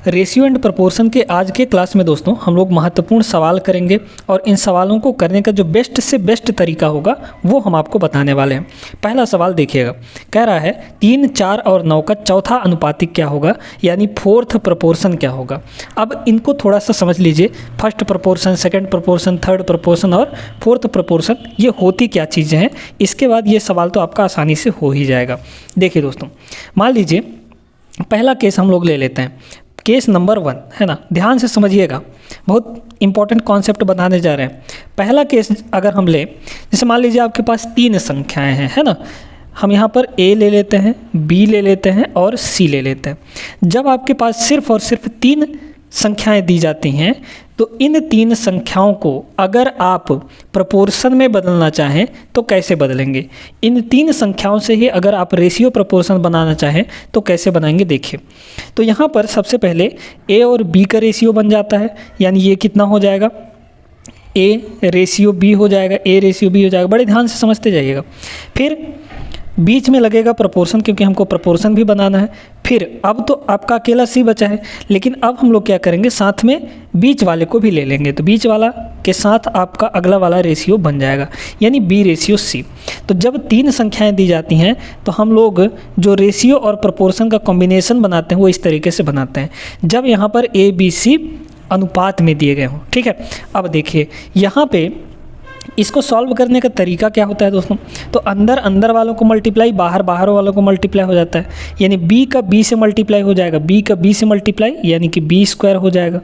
Ratio and proportion के आज के क्लास में दोस्तों हम लोग महत्वपूर्ण सवाल करेंगे और इन सवालों को करने का जो बेस्ट से बेस्ट तरीका होगा वो हम आपको बताने वाले हैं। पहला सवाल देखिएगा, कह रहा है 3, 4 और 9 का चौथा अनुपातिक क्या होगा, यानी फोर्थ प्रोपोर्शन क्या होगा। अब इनको थोड़ा सा समझ लीजिए, first proportion, second proportion, third proportion और फोर्थ प्रोपोर्शन ये होती क्या चीज़ें हैं। इसके बाद ये सवाल तो आपका आसानी से हो ही जाएगा। देखिए दोस्तों, मान लीजिए पहला केस हम लोग ले लेते हैं, केस नंबर 1 है ना, ध्यान से समझिएगा, बहुत इंपॉर्टेंट कॉन्सेप्ट बताने जा रहे हैं। पहला केस अगर हम ले, जैसे मान लीजिए आपके पास 3 संख्याएं हैं, है ना, हम यहाँ पर A ले लेते हैं, B ले लेते हैं और C ले लेते हैं। जब आपके पास सिर्फ और सिर्फ 3 संख्याएं दी जाती हैं तो इन 3 संख्याओं को अगर आप प्रोपोर्शन में बदलना चाहें तो कैसे बदलेंगे। इन 3 संख्याओं से ही अगर आप रेशियो प्रोपोर्शन बनाना चाहें तो कैसे बनाएंगे, देखिए। तो यहाँ पर सबसे पहले A और B का रेशियो बन जाता है, यानी ये कितना हो जाएगा, A रेशियो B हो जाएगा, A रेशियो B हो जाएगा। बड़े ध्यान से समझते जाइएगा। फिर बीच में लगेगा प्रोपोर्शन, क्योंकि हमको प्रोपोर्शन भी बनाना है। फिर अब तो आपका अकेला C बचा है, लेकिन अब हम लोग क्या करेंगे, साथ में बीच वाले को भी ले लेंगे, तो बीच वाला के साथ आपका अगला वाला रेशियो बन जाएगा, यानी B रेशियो C। तो जब 3 संख्याएं दी जाती हैं तो हम लोग जो रेशियो और प्रोपोर्शन का कॉम्बिनेशन बनाते हैं वो इस तरीके से बनाते हैं, जब यहाँ पर A B C अनुपात में दिए गए हों। ठीक है, अब देखिए यहाँ पे इसको सॉल्व करने का तरीका क्या होता है दोस्तों, तो अंदर अंदर वालों को मल्टीप्लाई, बाहर बाहर वालों को मल्टीप्लाई हो जाता है, यानी B का B से मल्टीप्लाई हो जाएगा, B का B से मल्टीप्लाई यानी कि B² हो जाएगा,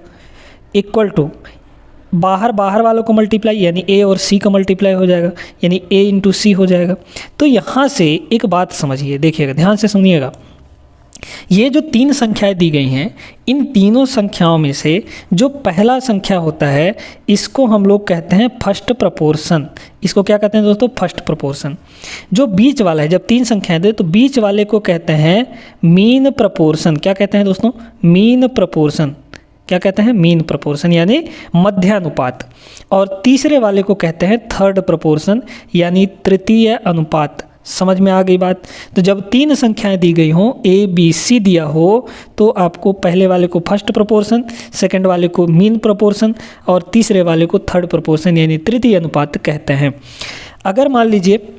इक्वल टू बाहर बाहर वालों को मल्टीप्लाई यानी A और C का मल्टीप्लाई हो जाएगा, यानी A इंटू C हो जाएगा। तो यहाँ से एक बात समझिए, देखिएगा, ध्यान से सुनिएगा, ये जो 3 संख्याएं दी गई हैं, इन तीनों संख्याओं में से जो पहला संख्या होता है इसको हम लोग कहते हैं फर्स्ट प्रोपोर्शन। इसको क्या कहते हैं दोस्तों, फर्स्ट प्रोपोर्शन। जो बीच वाला है, जब 3 संख्याएं दे तो बीच वाले को कहते हैं मीन प्रोपोर्शन। क्या कहते हैं दोस्तों, मीन प्रोपोर्शन। क्या कहते हैं, मीन प्रोपोर्शन यानी मध्यानुपात। और तीसरे वाले को कहते हैं थर्ड प्रोपोर्शन यानी तृतीय अनुपात। समझ में आ गई बात। तो जब 3 संख्याएं दी गई हों, A B C दिया हो, तो आपको पहले वाले को फर्स्ट प्रोपोर्शन, सेकंड वाले को मीन प्रोपोर्शन और तीसरे वाले को थर्ड प्रोपोर्शन यानी तृतीय अनुपात कहते हैं। अगर मान लीजिए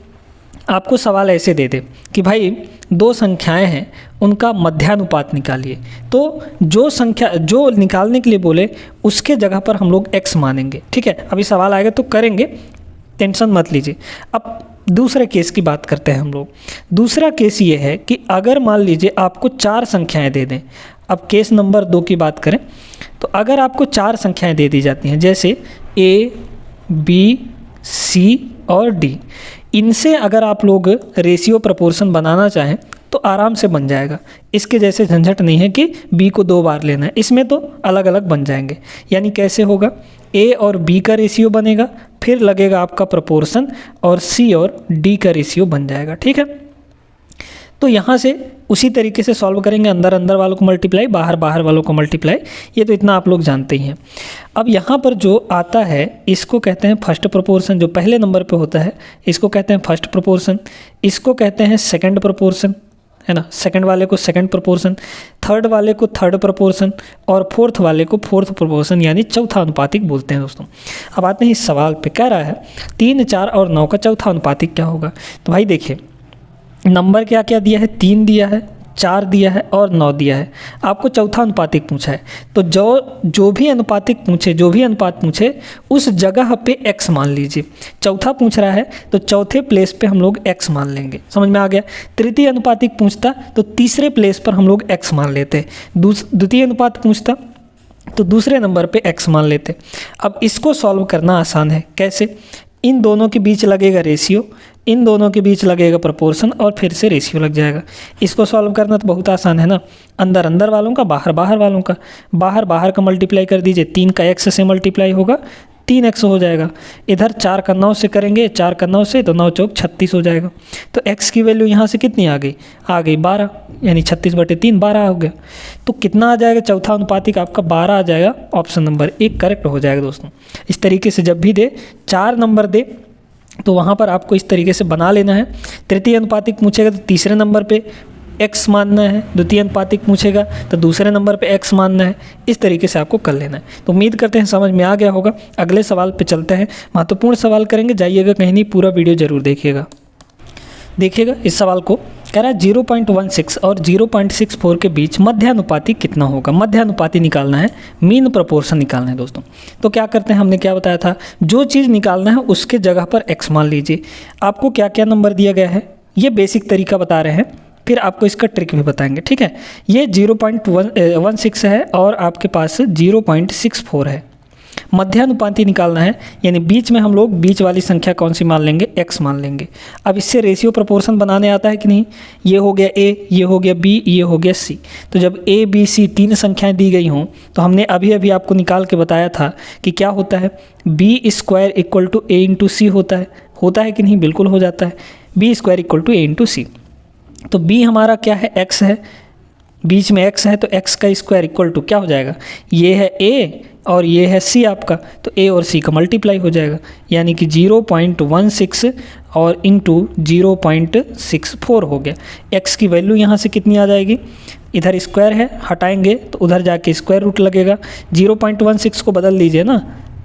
आपको सवाल ऐसे दे दे कि भाई 2 संख्याएं हैं, उनका मध्यानुपात निकालिए, तो जो संख्या जो निकालने के लिए बोले उसके जगह पर हम लोग x मानेंगे। ठीक है, अभी सवाल आएगा तो करेंगे, टेंशन मत लीजिए। अब दूसरे केस की बात करते हैं हम लोग। दूसरा केस ये है कि अगर मान लीजिए आपको 4 संख्याएं दे दें। अब केस नंबर 2 की बात करें तो अगर आपको 4 संख्याएं दे दी जाती हैं, जैसे A B C और D, इनसे अगर आप लोग रेशियो प्रोपोर्शन बनाना चाहें तो आराम से बन जाएगा। इसके जैसे झंझट नहीं है कि B को 2 बार लेना है, इसमें तो अलग अलग बन जाएंगे। यानी कैसे होगा, A और B का रेशियो बनेगा, फिर लगेगा आपका प्रोपोर्शन और C और D का रेशियो बन जाएगा। ठीक है, तो यहाँ से उसी तरीके से सॉल्व करेंगे, अंदर अंदर वालों को मल्टीप्लाई, बाहर बाहर वालों को मल्टीप्लाई, ये तो इतना आप लोग जानते ही हैं। अब यहाँ पर जो आता है इसको कहते हैं फर्स्ट प्रोपोर्शन, जो पहले नंबर पे होता है इसको कहते हैं फर्स्ट प्रोपोर्शन, इसको कहते हैं सेकंड प्रोपोर्शन, है ना, सेकंड वाले को सेकंड प्रोपोर्शन, थर्ड वाले को थर्ड प्रोपोर्शन और फोर्थ वाले को फोर्थ प्रोपोर्शन यानी चौथा अनुपातिक बोलते हैं दोस्तों। अब आते हैं इस सवाल पे, कह रहा है 3, 4 और 9 का चौथा अनुपातिक क्या होगा। तो भाई देखिए, नंबर क्या क्या दिया है, 3 दिया है, 4 दिया है और 9 दिया है। आपको चौथा अनुपातिक पूछा है, तो जो भी अनुपातिक पूछे, जो भी अनुपात पूछे उस जगह पे x मान लीजिए। चौथा पूछ रहा है तो चौथे प्लेस पे हम लोग x मान लेंगे। समझ में आ गया। तृतीय अनुपातिक पूछता तो तीसरे प्लेस पर हम लोग x मान लेते। द्वितीय अनुपात पूछता तो दूसरे नंबर पे x मान लेते। अब इसको सॉल्व करना आसान है। कैसे, इन दोनों के बीच लगेगा रेशियो, इन दोनों के बीच लगेगा प्रोपोर्शन और फिर से रेशियो लग जाएगा। इसको सॉल्व करना तो बहुत आसान है ना, अंदर अंदर वालों का, बाहर बाहर वालों का, बाहर बाहर का मल्टीप्लाई कर दीजिए, 3 का x से मल्टीप्लाई होगा 3x हो जाएगा। इधर 4 का 9 से करेंगे, 4 का 9 से तो 9 चौक 36 हो जाएगा। तो x की वैल्यू यहाँ से कितनी आ गई, 12, यानी 36/3 12 हो गया। तो कितना आ जाएगा, चौथा अनुपातिक आपका 12 आ जाएगा। ऑप्शन नंबर 1 करेक्ट हो जाएगा दोस्तों। इस तरीके से जब भी दे, 4 नंबर दे तो वहाँ पर आपको इस तरीके से बना लेना है। तृतीय अनुपातिक पूछेगा तो तीसरे नंबर पे x मानना है, द्वितीय अनुपातिक पूछेगा तो दूसरे नंबर पे x मानना है। इस तरीके से आपको कर लेना है। तो उम्मीद करते हैं समझ में आ गया होगा। अगले सवाल पे चलते हैं, महत्वपूर्ण सवाल करेंगे, जाइएगा कहीं नहीं, पूरा वीडियो जरूर देखिएगा। देखिएगा इस सवाल को, कह रहा है 0.16 और 0.64 के बीच मध्यानुपाती कितना होगा। मध्यानुपाती निकालना है, मीन प्रोपोर्शन निकालना है दोस्तों। तो क्या करते हैं, हमने क्या बताया था, जो चीज़ निकालना है उसके जगह पर x मान लीजिए। आपको क्या क्या नंबर दिया गया है, ये बेसिक तरीका बता रहे हैं, फिर आपको इसका ट्रिक भी बताएंगे, ठीक है। ये 0.16 है और आपके पास 0.64 है। मध्यानुपाती निकालना है, यानी बीच में हम लोग बीच वाली संख्या कौन सी मान लेंगे, x मान लेंगे। अब इससे रेशियो प्रोपोर्शन बनाने आता है कि नहीं। ये हो गया a, ये हो गया b, ये हो गया c। तो जब a b c तीन संख्याएं दी गई हों तो हमने अभी अभी आपको निकाल के बताया था कि क्या होता है, b square equal to a into C होता है कि नहीं, बिल्कुल हो जाता है। b square equal to a into C. तो b हमारा क्या है, x है, बीच में x है तो x का स्क्वायर इक्वल टू क्या हो जाएगा, ये है a और ये है c आपका, तो a और c का मल्टीप्लाई हो जाएगा, यानी कि 0.16 और इंटू 0.64 हो गया। x की वैल्यू यहाँ से कितनी आ जाएगी, इधर स्क्वायर है, हटाएंगे तो उधर जाके स्क्वायर रूट लगेगा। 0.16 को बदल लीजिए ना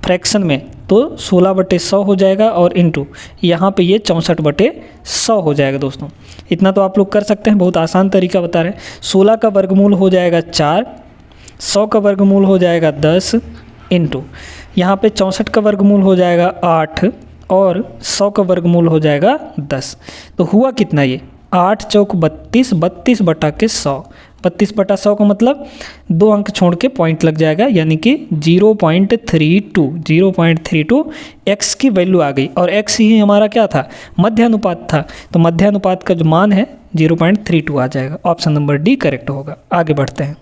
फ्रैक्शन में, तो 16/100 हो जाएगा और इंटू यहाँ पे ये 64/100 हो जाएगा दोस्तों। इतना तो आप लोग कर सकते हैं, बहुत आसान तरीका बता रहे हैं। 16 का वर्गमूल हो जाएगा 4, 100 का वर्गमूल हो जाएगा 10 इंटू यहाँ पे 64 का वर्गमूल हो जाएगा 8 और 100 का वर्गमूल हो जाएगा 10। तो हुआ कितना ये, 8 चौक 32, 32/100, 32/100 का मतलब 2 अंक छोड़ के पॉइंट लग जाएगा, यानी कि 0.32 x की वैल्यू आ गई। और x ही हमारा क्या था, मध्यानुपात था, तो मध्यानुपात का जो मान है 0.32 आ जाएगा। ऑप्शन नंबर डी करेक्ट होगा। आगे बढ़ते हैं,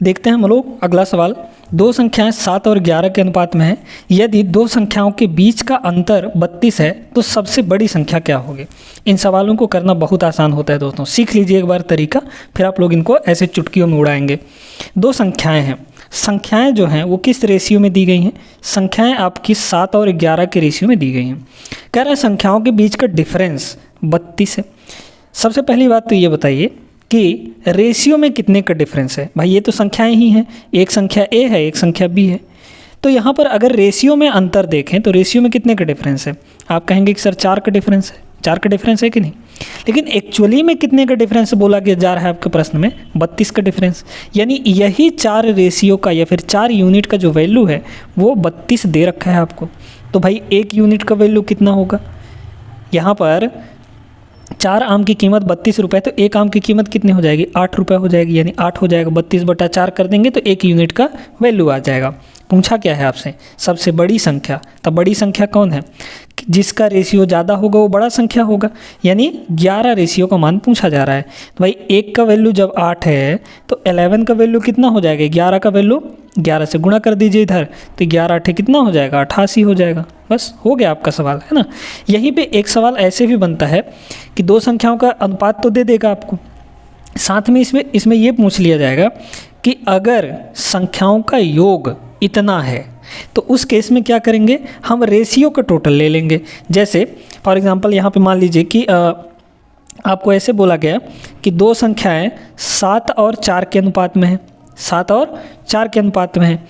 देखते हैं हम लोग अगला सवाल। दो संख्याएं 7 और 11 के अनुपात में है। यदि दो संख्याओं के बीच का अंतर 32 है तो सबसे बड़ी संख्या क्या होगी। इन सवालों को करना बहुत आसान होता है दोस्तों, सीख लीजिए एक बार तरीका, फिर आप लोग इनको ऐसे चुटकियों में उड़ाएंगे। दो संख्याएं हैं, संख्याएं जो हैं वो किस रेशियो में दी गई हैं, संख्याएं आपकी 7 और 11 के रेशियो में दी गई हैं। कह रहा है संख्याओं के बीच का डिफरेंस 32 है। सबसे पहली बात तो ये बताइए कि रेशियो में कितने का डिफरेंस है। भाई ये तो संख्याएं ही हैं, एक संख्या a है, एक संख्या b है। तो यहाँ पर अगर रेशियो में अंतर देखें तो रेशियो में कितने का डिफरेंस है, आप कहेंगे कि सर 4 का डिफरेंस है। 4 का डिफरेंस है कि नहीं, लेकिन एक्चुअली में कितने का डिफरेंस बोला गया जा रहा है आपके प्रश्न में, 32 का डिफरेंस। यानी यही 4 रेशियो का या फिर 4 यूनिट का जो वैल्यू है वो 32 दे रखा है आपको। तो भाई 1 यूनिट का वैल्यू कितना होगा, यहाँ पर 4 आम की कीमत 32 रुपये, तो 1 आम की कीमत कितनी हो जाएगी, 8 रुपये हो जाएगी, यानी 8 हो जाएगा। 32/4 कर देंगे तो 1 यूनिट का वैल्यू आ जाएगा। पूछा क्या है आपसे, सबसे बड़ी संख्या। तब बड़ी संख्या कौन है, जिसका रेशियो ज़्यादा होगा वो बड़ा संख्या होगा, यानी 11 रेशियो का मान पूछा जा रहा है। तो भाई 1 का वैल्यू जब 8 है तो 11 का वैल्यू कितना हो जाएगा, 11 का वैल्यू 11 से गुणा कर दीजिए इधर, तो 11 8 कितना हो जाएगा, 88 हो जाएगा। बस हो गया आपका सवाल, है ना। यहीं पे एक सवाल ऐसे भी बनता है कि दो संख्याओं का अनुपात तो दे देगा आपको, साथ में इसमें ये पूछ लिया जाएगा कि अगर संख्याओं का योग इतना है तो उस केस में क्या करेंगे, हम रेशियो का टोटल ले लेंगे। जैसे फॉर एग्जांपल यहाँ पे मान लीजिए कि आपको ऐसे बोला गया कि दो संख्याएं 7 और 4 के अनुपात में है, 7 और 4 के अनुपात में है,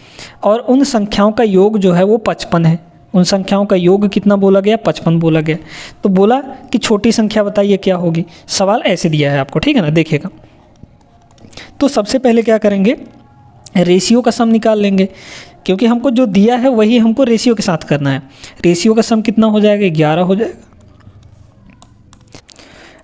और उन संख्याओं का योग जो है वो 55 है। उन संख्याओं का योग कितना बोला गया, 55 बोला गया। तो बोला कि छोटी संख्या बताइए क्या होगी। सवाल ऐसे दिया है आपको, ठीक है ना, देखिएगा। तो सबसे पहले क्या करेंगे, रेशियो का सम निकाल लेंगे, क्योंकि हमको जो दिया है वही हमको रेशियो के साथ करना है। रेशियो का सम कितना हो जाएगा, 11 हो जाएगा।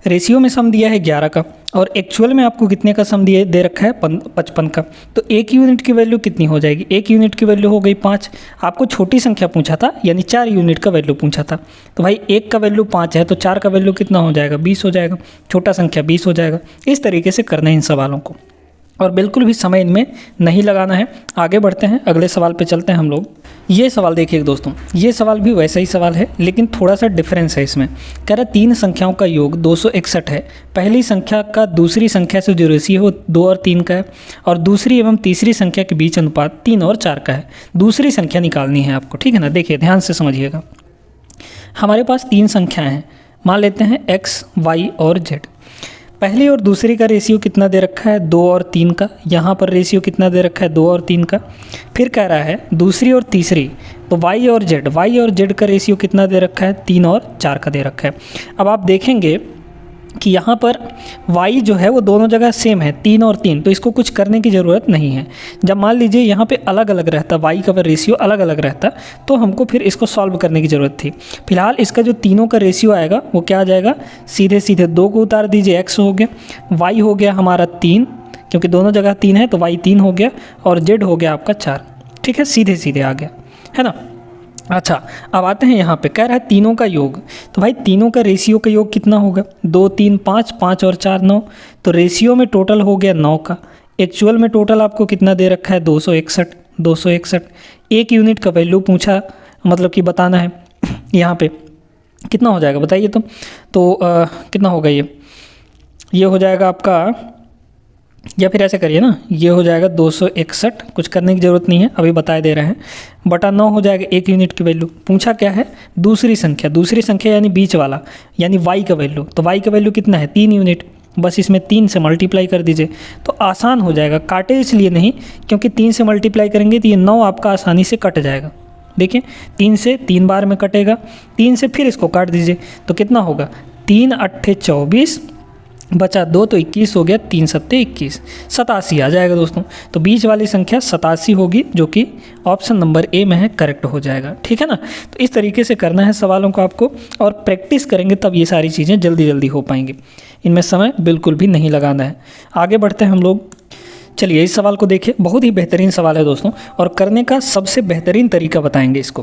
रेशियो में सम दिया है 11 का, और एक्चुअल में आपको कितने का सम दिए दे रखा है, 55 का। तो 1 यूनिट की वैल्यू कितनी हो जाएगी, 1 यूनिट की वैल्यू हो गई 5। आपको छोटी संख्या पूछा था, यानी 4 यूनिट का वैल्यू पूछा था। तो भाई 1 का वैल्यू 5 है तो 4 का वैल्यू कितना हो जाएगा, 20 हो जाएगा। छोटा संख्या 20 हो जाएगा। इस तरीके से करना है इन सवालों को, और बिल्कुल भी समय इनमें नहीं लगाना है। आगे बढ़ते हैं, अगले सवाल पे चलते हैं हम लोग। ये सवाल देखिए दोस्तों, ये सवाल भी वैसा ही सवाल है लेकिन थोड़ा सा डिफरेंस है इसमें। कह रहा है 3 संख्याओं का योग 261 है। पहली संख्या का दूसरी संख्या से जो रेशियो है वो 2 और 3 का है, और दूसरी एवं तीसरी संख्या के बीच अनुपात 3 और 4 का है। दूसरी संख्या निकालनी है आपको, ठीक है ना। देखिए ध्यान से समझिएगा, हमारे पास 3 संख्याएँ हैं, मान लेते हैं x, y और z। पहली और दूसरी का रेशियो कितना दे रखा है, 2 और 3 का। यहाँ पर रेशियो कितना दे रखा है, 2 और 3 का। फिर कह रहा है दूसरी और तीसरी, तो y और z का रेशियो कितना दे रखा है, 3 और 4 का दे रखा है। अब आप देखेंगे कि यहाँ पर y जो है वो दोनों जगह सेम है, 3 और 3, तो इसको कुछ करने की ज़रूरत नहीं है। जब मान लीजिए यहाँ पे अलग अलग रहता, y का रेशियो अलग अलग रहता, तो हमको फिर इसको सॉल्व करने की ज़रूरत थी। फिलहाल इसका जो तीनों का रेशियो आएगा वो क्या आ जाएगा, सीधे सीधे 2 को उतार दीजिए, x हो गया, y हो गया हमारा 3, क्योंकि दोनों जगह 3 है तो y 3 हो गया, और z हो गया आपका 4। ठीक है, सीधे सीधे आ गया, है ना। अच्छा, अब आते हैं यहाँ पे, कह रहा है तीनों का योग। तो भाई तीनों का रेशियो का योग कितना होगा, 2 3 5, 5 और 4 9, तो रेशियो में टोटल हो गया 9 का। एक्चुअल में टोटल आपको कितना दे रखा है, 261। एक यूनिट का वैल्यू पूछा, मतलब कि बताना है। यहाँ पे कितना हो जाएगा बताइए तो कितना होगा ये हो जाएगा आपका, या फिर ऐसे करिए ना, ये हो जाएगा 261, कुछ करने की ज़रूरत नहीं है, अभी बताए दे रहे हैं, बटा 9 हो जाएगा एक यूनिट की वैल्यू। पूछा क्या है, दूसरी संख्या यानी बीच वाला, यानी y का वैल्यू। तो y का वैल्यू कितना है, 3 यूनिट, बस इसमें 3 से मल्टीप्लाई कर दीजिए तो आसान हो जाएगा। काटे इसलिए नहीं क्योंकि 3 से मल्टीप्लाई करेंगे तो ये 9 आपका आसानी से कट जाएगा। देखिए 3 से 3 बार में कटेगा, 3 से फिर इसको काट दीजिए तो कितना होगा, 3 8 24, बचा 2 तो 21 हो गया, 3 7 21, 87 आ जाएगा दोस्तों। तो बीच वाली संख्या 87 होगी, जो कि ऑप्शन नंबर ए में है, करेक्ट हो जाएगा। ठीक है ना। तो इस तरीके से करना है सवालों को आपको, और प्रैक्टिस करेंगे तब ये सारी चीज़ें जल्दी जल्दी हो पाएंगी। इनमें समय बिल्कुल भी नहीं लगाना है। आगे बढ़ते हैं हम लोग। चलिए इस सवाल को देखिए, बहुत ही बेहतरीन सवाल है दोस्तों, और करने का सबसे बेहतरीन तरीका बताएंगे इसको।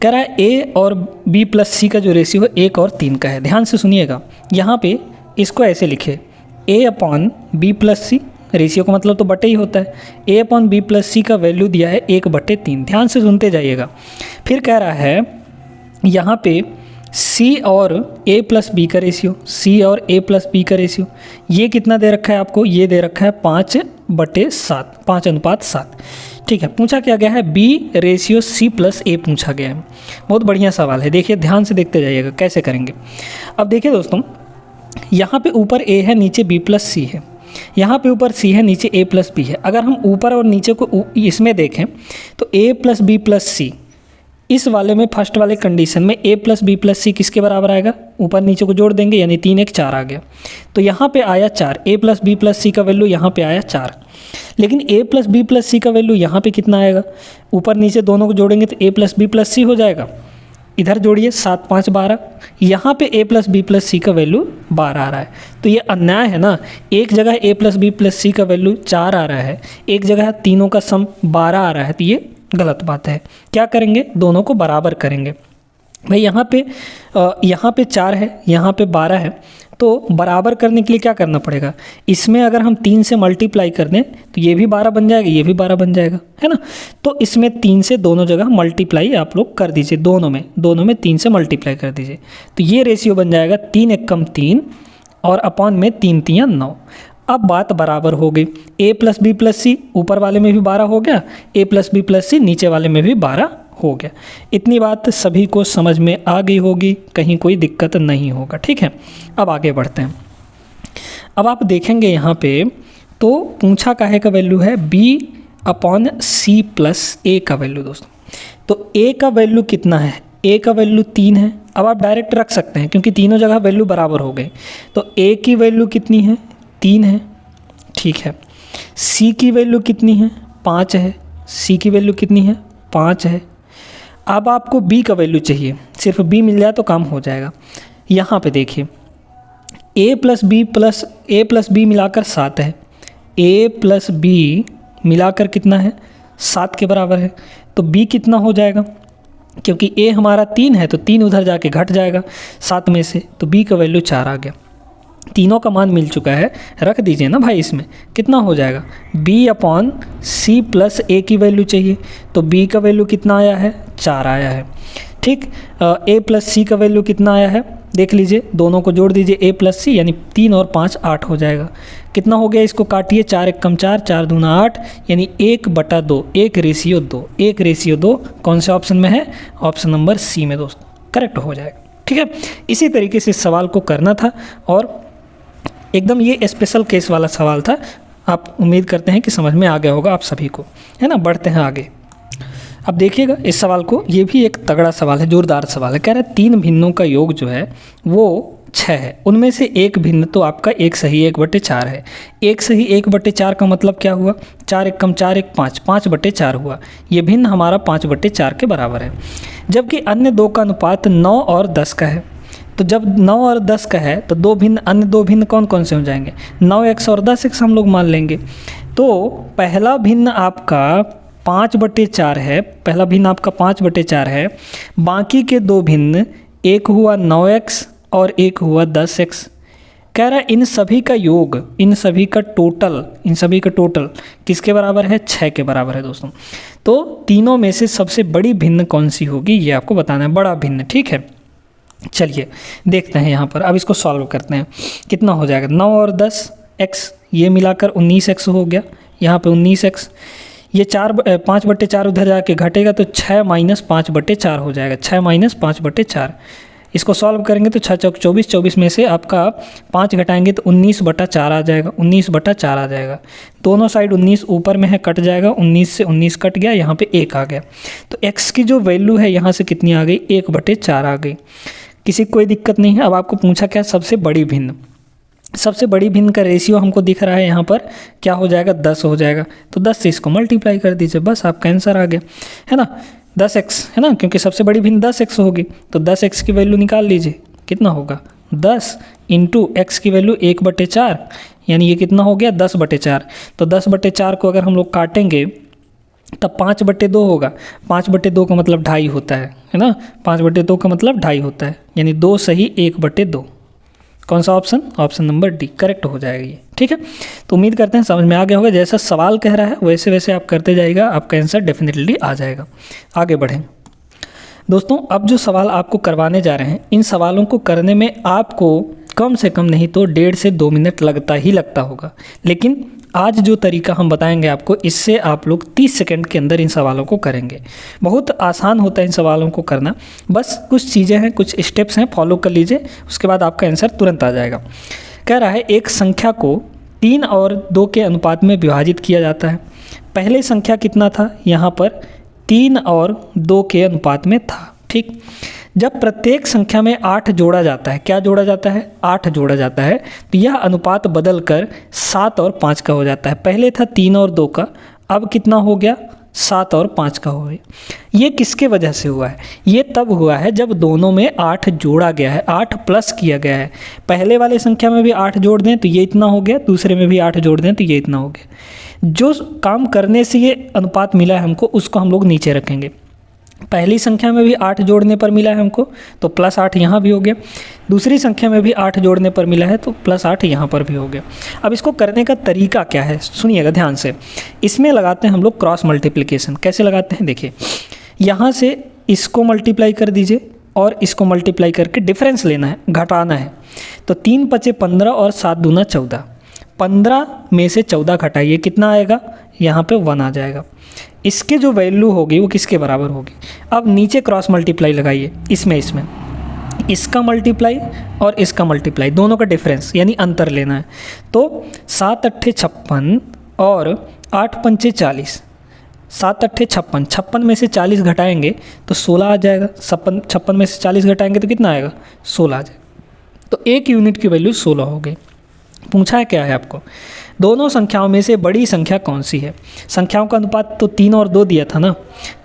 कह रहा है a और b + c का जो रेशियो है 1 और 3 का है। ध्यान से सुनिएगा, यहाँ पे इसको ऐसे लिखे, a/b + c, रेशियो का मतलब तो बटे ही होता है। a/b + c का वैल्यू दिया है 1/3। ध्यान से सुनते जाइएगा। फिर कह रहा है यहाँ पे c और a + b का रेशियो, ये कितना दे रखा है आपको, ये दे रखा है 5/7, 5:7। ठीक है, पूछा क्या गया है, b रेशियो c + a पूछा गया है। बहुत बढ़िया सवाल है, देखिए ध्यान से देखते जाइएगा कैसे करेंगे। अब देखिए दोस्तों, यहाँ पे ऊपर a है, नीचे b + c है, यहाँ पे ऊपर c है, नीचे a + b है। अगर हम ऊपर और नीचे को इसमें देखें तो a + b + c, इस वाले में फर्स्ट वाले कंडीशन में a + b + c किसके बराबर आएगा, ऊपर नीचे को जोड़ देंगे यानी 3 1 4 आ गया। तो यहाँ पे आया 4, a + b + c का वैल्यू यहाँ पे आया 4। लेकिन a + b + c का वैल्यू यहाँ पे कितना आएगा, ऊपर नीचे दोनों को जोड़ेंगे तो a + b + c हो जाएगा। इधर जोड़िए 7 5 12, यहाँ पे a + b + c का वैल्यू 12 आ रहा है। तो ये अन्याय है ना, एक जगह a + b + c का वैल्यू 4 आ रहा है, एक जगह तीनों का सम 12 आ रहा है, तो ये गलत बात है। क्या करेंगे, दोनों को बराबर करेंगे। भाई यहाँ पे 4 है, यहाँ पे 12 है, तो बराबर करने के लिए क्या करना पड़ेगा, इसमें अगर हम 3 से मल्टीप्लाई कर दें तो ये भी 12 बन जाएगा, ये भी 12 बन जाएगा, है ना। तो इसमें 3 से दोनों जगह मल्टीप्लाई आप लोग कर दीजिए, दोनों में 3 से मल्टीप्लाई कर दीजिए। तो ये रेशियो बन जाएगा 3 × 3 और अपॉन में 3 3 9। अब बात बराबर हो गई, a + b + c ऊपर वाले में भी 12 हो गया, a + b + c नीचे वाले में भी 12 हो गया। इतनी बात सभी को समझ में आ गई होगी, कहीं कोई दिक्कत नहीं होगा। ठीक है, अब आगे बढ़ते हैं। अब आप देखेंगे यहाँ पे तो पूछा काहे का वैल्यू है, b/c + a का वैल्यू दोस्तों। तो a का वैल्यू कितना है, a का वैल्यू 3 है। अब आप डायरेक्ट रख सकते हैं क्योंकि तीनों जगह वैल्यू बराबर हो गए। तो a की वैल्यू कितनी है, 3 है, ठीक है। c की वैल्यू कितनी है, 5 है, c की वैल्यू कितनी है, 5 है। अब आपको b का वैल्यू चाहिए, सिर्फ b मिल जाए तो काम हो जाएगा। यहाँ पे देखिए a + b मिलाकर 7 है, a + b मिलाकर कितना है, 7 के बराबर है। तो b कितना हो जाएगा, क्योंकि a हमारा 3 है तो 3 उधर जाके घट जाएगा 7 में से, तो b का वैल्यू 4 आ गया। तीनों का मान मिल चुका है, रख दीजिए ना भाई। इसमें कितना हो जाएगा, b/c + a की वैल्यू चाहिए, तो b का वैल्यू कितना आया है, 4 आया है। ठीक, a + c का वैल्यू कितना आया है, देख लीजिए, दोनों को जोड़ दीजिए, a + c यानी 3 और 5 8 हो जाएगा। कितना हो गया, इसको काटिए, 4 × 4, 4 दूना 8 यानी 1/2, 1/2 कौन से ऑप्शन में है, ऑप्शन नंबर सी में दोस्तों, करेक्ट हो जाएगा। ठीक है, इसी तरीके से इस सवाल को करना था और एकदम ये स्पेशल केस वाला सवाल था। आप उम्मीद करते हैं कि समझ में आ गया होगा आप सभी को, है ना। बढ़ते हैं आगे। अब देखिएगा इस सवाल को, ये भी एक तगड़ा सवाल है, जोरदार सवाल है। कह रहा है 3 भिन्नों का योग जो है वो 6 है, उनमें से एक भिन्न तो आपका 1 सही 1/4 है। 1 सही 1/4 का मतलब क्या हुआ? 4 × 1 = 4, 1 = 5, 5/4 हुआ। ये भिन्न हमारा 5/4 के बराबर है। जबकि अन्य 2 का अनुपात 9 और 10 का है। तो जब 9 और 10 का है तो अन्य दो भिन्न कौन कौन से हो जाएंगे? 9x और 10x हम लोग मान लेंगे। तो पहला भिन्न आपका 5/4 है, पहला भिन्न आपका 5/4 है। बाकी के 2 भिन्न, एक हुआ 9x और एक हुआ 10x। कह रहा है इन सभी का योग, इन सभी का टोटल किसके बराबर है? 6 के बराबर है दोस्तों। तो तीनों में से सबसे बड़ी भिन्न कौन सी होगी ये आपको बताना है, बड़ा भिन्न, ठीक है। चलिए देखते हैं यहाँ पर, अब इसको सॉल्व करते हैं। कितना हो जाएगा? 9 और 10x ये मिलाकर 19x हो गया, यहाँ पे 19x। ये 5/4 उधर जाके घटेगा तो 6 - 5/4 हो जाएगा, 6 - 5/4। इसको सॉल्व करेंगे तो 6 × 4 = 24, 24 में से आपका 5 घटाएंगे तो 19/4 आ जाएगा, 19/4 आ जाएगा। दोनों साइड 19 ऊपर में है, कट जाएगा, 19 से 19 कट गया, यहाँ पे 1 आ गया। तो x की जो वैल्यू है यहाँ से कितनी आ गई? 1/4 आ गई। किसी को कोई दिक्कत नहीं है। अब आपको पूछा क्या? सबसे बड़ी भिन्न। सबसे बड़ी भिन्न का रेशियो हमको दिख रहा है यहाँ पर, क्या हो जाएगा? 10 हो जाएगा। तो 10 से इसको मल्टीप्लाई कर दीजिए, बस आपका आंसर आ गया, है ना। 10x है ना, क्योंकि सबसे बड़ी भिन्न 10x होगी। तो 10x की वैल्यू निकाल लीजिए, कितना होगा? 10 × x की वैल्यू 1/4, यानी ये कितना हो गया? 10/4। तो 10/4 को अगर हम लोग काटेंगे तब 5/2 होगा। 5/2 का मतलब 2.5 होता है ना। 5/2 का मतलब 2.5 होता है, यानी 2 सही 1/2। कौन सा option? Option number D correct हो जाएगा ये, ठीक है। तो उम्मीद करते हैं समझ में आ गया होगा। जैसा सवाल कह रहा है वैसे वैसे आप करते जाइएगा, आपका आंसर डेफिनेटली आ जाएगा। आगे बढ़ें दोस्तों। अब जो सवाल आपको करवाने जा रहे हैं, इन सवालों को करने में आपको कम से कम नहीं तो 1.5 से 2 मिनट लगता होगा। लेकिन आज जो तरीका हम बताएंगे आपको, इससे आप लोग 30 सेकंड के अंदर इन सवालों को करेंगे। बहुत आसान होता है इन सवालों को करना, बस कुछ चीज़ें हैं, कुछ स्टेप्स हैं, फॉलो कर लीजिए, उसके बाद आपका आंसर तुरंत आ जाएगा। कह रहा है एक संख्या को 3 और 2 के अनुपात में विभाजित किया जाता है। पहले संख्या कितना था? यहाँ पर 3 और 2 के अनुपात में था, ठीक। जब प्रत्येक संख्या में 8 जोड़ा जाता है, क्या जोड़ा जाता है? 8 जोड़ा जाता है, तो यह अनुपात बदल कर 7 और 5 का हो जाता है। पहले था 3 और 2 का, अब कितना हो गया? 7 और 5 का हो गया। ये किसके वजह से हुआ है? ये तब हुआ है जब दोनों में 8 जोड़ा गया है, 8 प्लस किया गया है। पहले वाले संख्या में भी 8 जोड़ दें तो ये इतना हो गया, दूसरे में भी 8 जोड़ दें तो ये इतना हो गया। जो काम करने से ये अनुपात मिला है हमको, उसको हम लोग नीचे रखेंगे। पहली संख्या में भी 8 जोड़ने पर मिला है हमको, तो +8 यहाँ भी हो गया। दूसरी संख्या में भी 8 जोड़ने पर मिला है, तो +8 यहाँ पर भी हो गया। अब इसको करने का तरीका क्या है, सुनिएगा ध्यान से। इसमें लगाते हैं हम लोग क्रॉस मल्टीप्लिकेशन। कैसे लगाते हैं? देखिए, यहाँ से इसको मल्टीप्लाई कर दीजिए और इसको मल्टीप्लाई करके डिफरेंस लेना है, घटाना है। तो 3 × 5 = 15 और 7 × 2 = 14। 15 में से 14 घटाइए, कितना आएगा? यहाँ पे 1 आ जाएगा। इसके जो वैल्यू होगी वो किसके बराबर होगी? अब नीचे क्रॉस मल्टीप्लाई लगाइए, इसमें इसका मल्टीप्लाई और इसका मल्टीप्लाई, दोनों का डिफरेंस यानी अंतर लेना है। तो 7 × 8 = 56 और 8 × 5 = 40। 7 × 8 = 56, 56 में से 40 घटाएंगे तो 16 आ जाएगा। 56 में से 40 घटाएंगे तो कितना आएगा? 16 आ जाएगा। तो 1 यूनिट की वैल्यू 16 हो गई। पूछा है क्या है आपको? दोनों संख्याओं में से बड़ी संख्या कौन सी है? संख्याओं का अनुपात तो 3 और 2 दिया था ना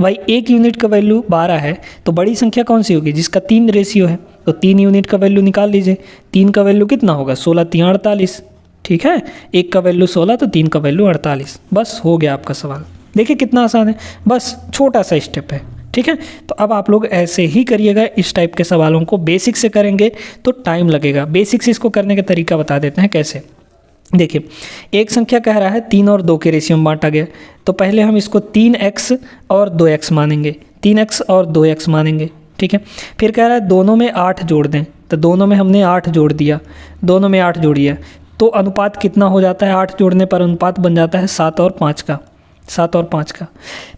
भाई। 1 यूनिट का वैल्यू 12 है, तो बड़ी संख्या कौन सी होगी? जिसका 3 रेशियो है। तो 3 यूनिट का वैल्यू निकाल लीजिए। 3 का वैल्यू कितना होगा? 16 × 3 = 48, ठीक है। 1 का वैल्यू 16 तो 3 का वैल्यू 48। बस हो गया आपका सवाल। देखिए कितना आसान है, बस छोटा सा स्टेप है, ठीक है। तो अब आप लोग ऐसे ही करिएगा, इस टाइप के सवालों को बेसिक से करेंगे तो टाइम लगेगा। बेसिक से इसको करने का तरीका बता देते हैं कैसे। देखिए, एक संख्या कह रहा है 3 और 2 के रेशियो में बांटा गया, तो पहले हम इसको 3x और 2x मानेंगे, 3x और 2x मानेंगे, ठीक है। फिर कह रहा है दोनों में 8 जोड़ दें, तो दोनों में हमने 8 जोड़ दिया, दोनों में 8 जोड़िए, तो अनुपात कितना हो जाता है? 8 जोड़ने पर अनुपात बन जाता है 7 और 5 का, 7 और 5 का।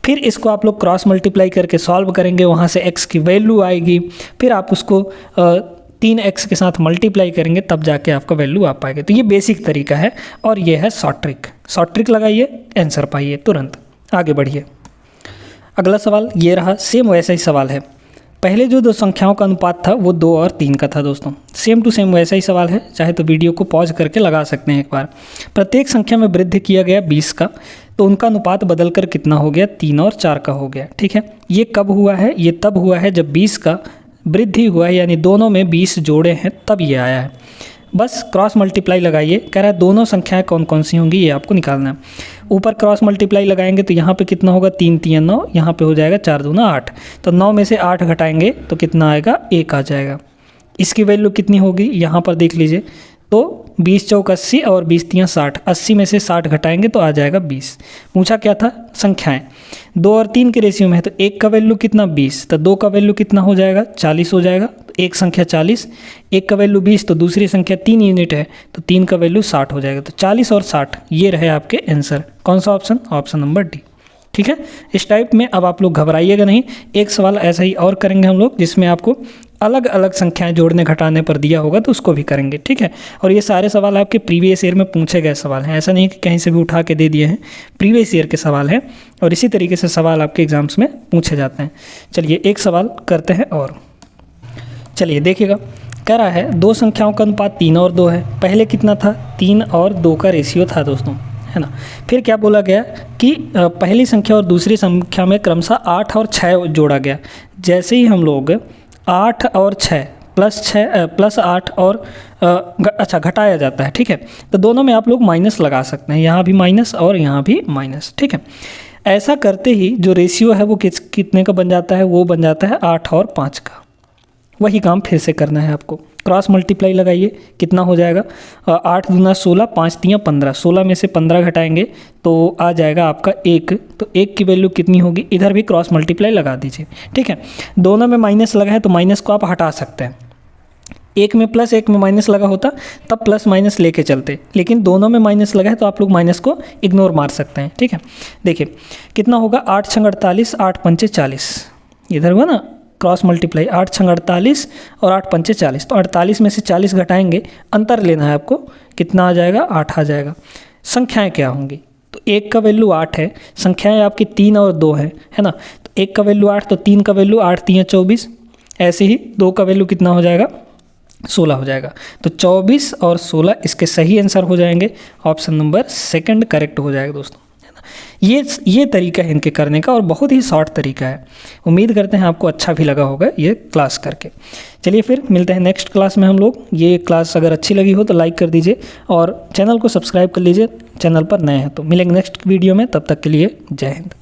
फिर इसको आप लोग क्रॉस मल्टीप्लाई करके सॉल्व करेंगे, वहाँ से x की वैल्यू आएगी। फिर आप उसको 3x के साथ मल्टीप्लाई करेंगे तब जाके आपका वैल्यू आ पाएगा। तो ये बेसिक तरीका है और ये है शॉर्ट ट्रिक। शॉर्ट ट्रिक लगाइए, आंसर पाइए तुरंत। आगे बढ़िए। अगला सवाल ये रहा, सेम वैसा ही सवाल है। पहले जो दो संख्याओं का अनुपात था वो 2 और 3 का था दोस्तों। सेम टू सेम वैसा ही सवाल है, चाहे तो वीडियो को पॉज करके लगा सकते हैं एक बार। प्रत्येक संख्या में वृद्धि किया गया 20 का, तो उनका अनुपात बदलकर कितना हो गया? 3 और 4 का हो गया। ठीक है, ये कब हुआ है? ये तब हुआ है जब 20 का वृद्धि हुआ है, यानी दोनों में 20 जोड़े हैं तब ये आया है। बस क्रॉस मल्टीप्लाई लगाइए। कह रहा है दोनों संख्याएं कौन कौन सी होंगी ये आपको निकालना है। ऊपर क्रॉस मल्टीप्लाई लगाएंगे तो यहाँ पे कितना होगा? 3 3 9, यहाँ पे हो जाएगा 4 2 8। तो 9 में से 8 घटाएंगे तो कितना आएगा? 1 आ जाएगा। इसकी वैल्यू कितनी होगी यहाँ पर देख लीजिए, तो 20 चौक 80 और 20 3 60। 80 में से 60 घटाएंगे तो आ जाएगा 20। पूछा क्या था? संख्याएं 2 और 3 के रेशियो में है, तो 1 का वैल्यू कितना? 20। तो 2 का वैल्यू कितना हो जाएगा? 40 हो जाएगा। तो एक संख्या 40, एक का वैल्यू 20, तो दूसरी संख्या 3 यूनिट है, तो 3 का वैल्यू 60 हो जाएगा। तो 40 और 60 ये रहे आपके आंसर। कौन सा ऑप्शन? Option number D. ठीक है, इस टाइप में अब आप लोग घबराइएगा नहीं। एक सवाल ऐसा ही और करेंगे हम लोग जिसमें आपको अलग अलग संख्याएं जोड़ने घटाने पर दिया होगा, तो उसको भी करेंगे। ठीक है, और ये सारे सवाल आपके प्रीवियस ईयर में पूछे गए सवाल हैं, ऐसा नहीं कि कहीं से भी उठा के दे दिए हैं। प्रीवियस ईयर के सवाल हैं और इसी तरीके से सवाल आपके एग्जाम्स में पूछे जाते हैं। चलिए एक सवाल करते हैं और चलिए देखिएगा। कह रहा है दो संख्याओं का अनुपात 3 और 2 है। पहले कितना था? 3 और 2 का रेशियो था दोस्तों, है ना। फिर क्या बोला गया कि पहली संख्या और दूसरी संख्या में क्रमशः 8 और 6 जोड़ा गया। जैसे ही हम लोग 8 और 6 प्लस 8 और घटाया जाता है, ठीक है, तो दोनों में आप लोग माइनस लगा सकते हैं। यहाँ भी माइनस और यहाँ भी माइनस। ठीक है, ऐसा करते ही जो रेशियो है वो कितने का बन जाता है? वो बन जाता है 8 और 5 का। वही काम फिर से करना है आपको। क्रॉस मल्टीप्लाई लगाइए, कितना हो जाएगा? 8 दूना 16, 5 3 15। 16 में से 15 घटाएंगे तो आ जाएगा आपका 1। तो 1 की वैल्यू कितनी होगी? इधर भी क्रॉस मल्टीप्लाई लगा दीजिए। ठीक है, दोनों में माइनस लगा है तो माइनस को आप हटा सकते हैं। एक में प्लस, एक में माइनस लगा होता तब प्लस माइनस लेके चलते, लेकिन दोनों में माइनस लगा है तो आप लोग माइनस को इग्नोर मार सकते हैं। ठीक है, देखिए कितना होगा? 8 6 48, 8 5 40। इधर हुआ ना क्रॉस मल्टीप्लाई, 8 6 48 और 8 5 40। तो 48 में से 40 घटाएंगे, अंतर लेना है आपको, कितना आ जाएगा? 8 आ जाएगा। संख्याएं क्या होंगी? तो 1 का वैल्यू 8 है, संख्याएं आपकी 3 और 2 है ना। तो 1 का वैल्यू 8, तो 3 का वैल्यू 8 3 24। ऐसे ही 2 का वैल्यू कितना हो जाएगा? 16 हो जाएगा। तो 24 और 16 इसके सही आंसर हो जाएंगे। ऑप्शन नंबर सेकंड करेक्ट हो जाएगा दोस्तों। ये तरीका है इनके करने का और बहुत ही शॉर्ट तरीका है। उम्मीद करते हैं आपको अच्छा भी लगा होगा ये क्लास करके। चलिए फिर मिलते हैं नेक्स्ट क्लास में हम लोग। ये क्लास अगर अच्छी लगी हो तो लाइक कर दीजिए और चैनल को सब्सक्राइब कर लीजिए, चैनल पर नए हैं तो। मिलेंगे नेक्स्ट वीडियो में, तब तक के लिए जय हिंद।